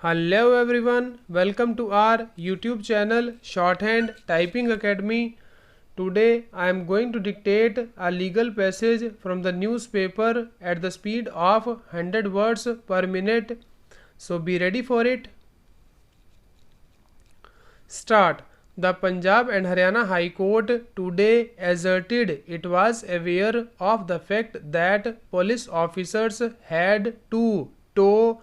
Hello everyone, welcome to our YouTube channel Shorthand Typing Academy. Today I am going to dictate a legal passage from the newspaper at the speed of 100 words per minute. So be ready for it. Start. The Punjab and Haryana High Court today asserted it was aware of the fact that police officers had to toe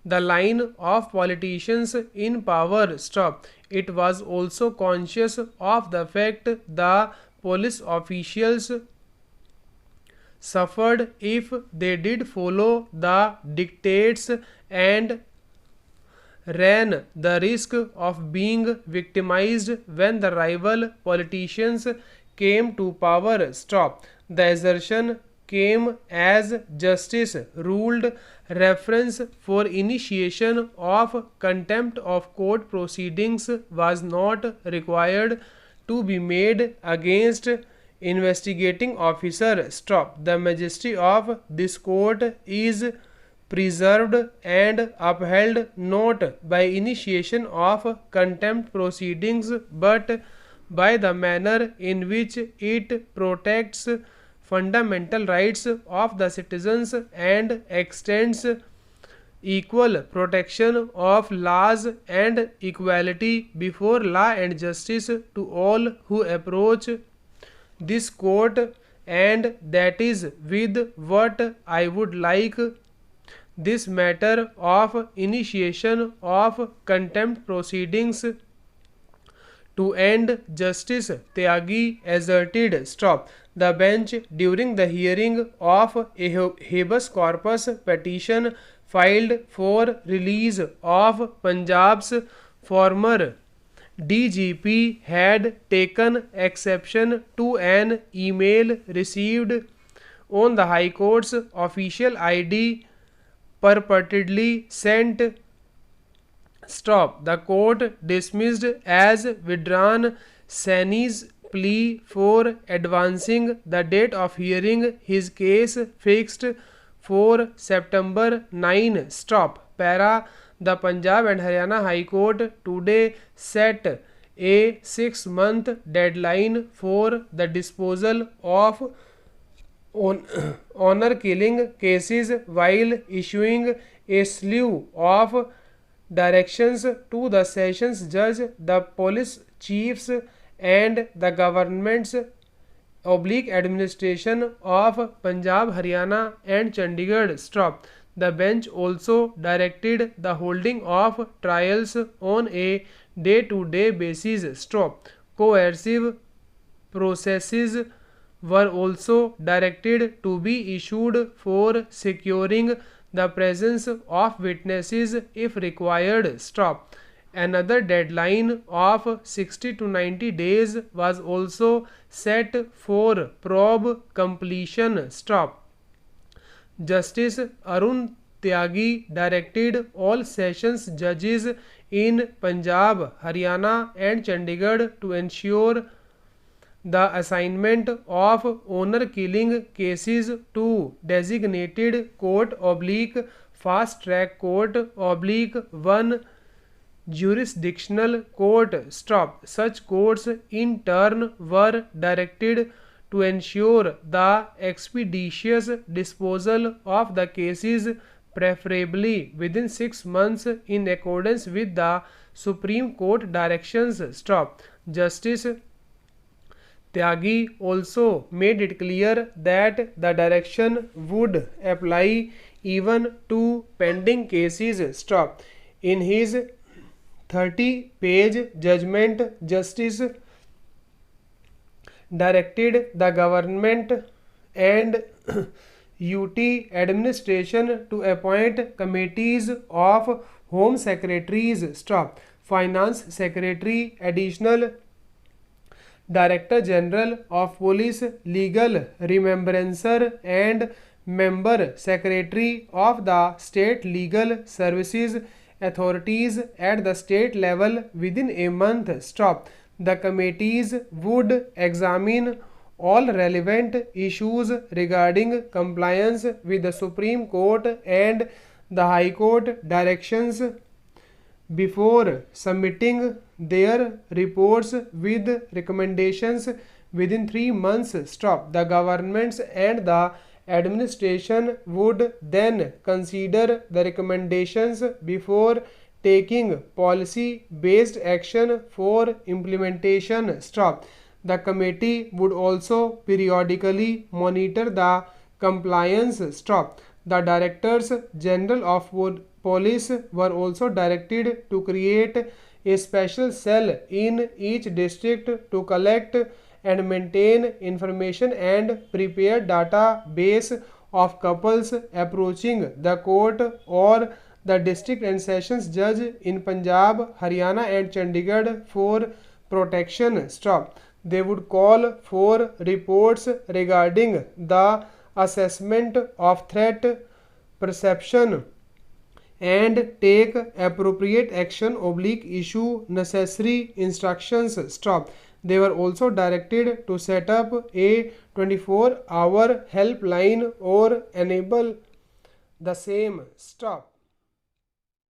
the line of politicians in power. Stop. It was also conscious of the fact the police officials suffered if they did follow the dictates and ran the risk of being victimized when the rival politicians came to power. Stop. The assertion came as justice ruled reference for initiation of contempt of court proceedings was not required to be made against investigating officer. Stop. The majesty of this court is preserved and upheld not by initiation of contempt proceedings but by the manner in which it protects fundamental rights of the citizens and extends equal protection of laws and equality before law and justice to all who approach this court, and that is with what I would like this matter of initiation of contempt proceedings to end. Justice Tyagi asserted. Stop. The bench, during the hearing of a habeas corpus petition filed for release of Punjab's former DGP, had taken exception to an email received on the High Court's official ID purportedly sent. Stop. The court dismissed as withdrawn Sani's plea for advancing the date of hearing his case fixed for September 9. Stop. Para. The Punjab and Haryana High Court today set a 6-month deadline for the disposal of honor killing cases while issuing a slew of directions to the sessions judge, the police chiefs, and the government's oblique administration of Punjab, Haryana, and Chandigarh. Stop. The bench also directed the holding of trials on a day-to-day basis. Stop. Coercive processes were also directed to be issued for securing the presence of witnesses if required. Stop. Another deadline of 60 to 90 days was also set for probe completion. Stop. Justice Arun Tyagi directed all sessions judges in Punjab, Haryana, and Chandigarh to ensure the assignment of honor killing cases to designated court oblique fast track court oblique one jurisdictional court. Stop. Such courts in turn were directed to ensure the expeditious disposal of the cases, preferably within 6 months, in accordance with the Supreme Court directions. Stop. Justice Tyagi also made it clear that the direction would apply even to pending cases. Stop. In his 30-page judgment, Justice directed the government and UT administration to appoint committees of Home Secretaries. Stop. Finance Secretary, Additional Director General of Police, Legal Remembrancer, and Member Secretary of the State Legal Services Authorities at the state level within a month. Stop. The committees would examine all relevant issues regarding compliance with the Supreme Court and the High Court directions before submitting their reports with recommendations within 3 months. Stop. The governments and the administration would then consider the recommendations before taking policy based action for implementation. Stop. The committee would also periodically monitor the compliance. Stop. The directors general of police were also directed to create a special cell in each district to collect and maintain information and prepare database of couples approaching the court or the district and sessions judge in Punjab, Haryana and Chandigarh for protection. Stop. They would call for reports regarding the assessment of threat perception and take appropriate action issue necessary instructions. Stop. They were also directed to set up a 24-hour helpline or enable the same. Stop.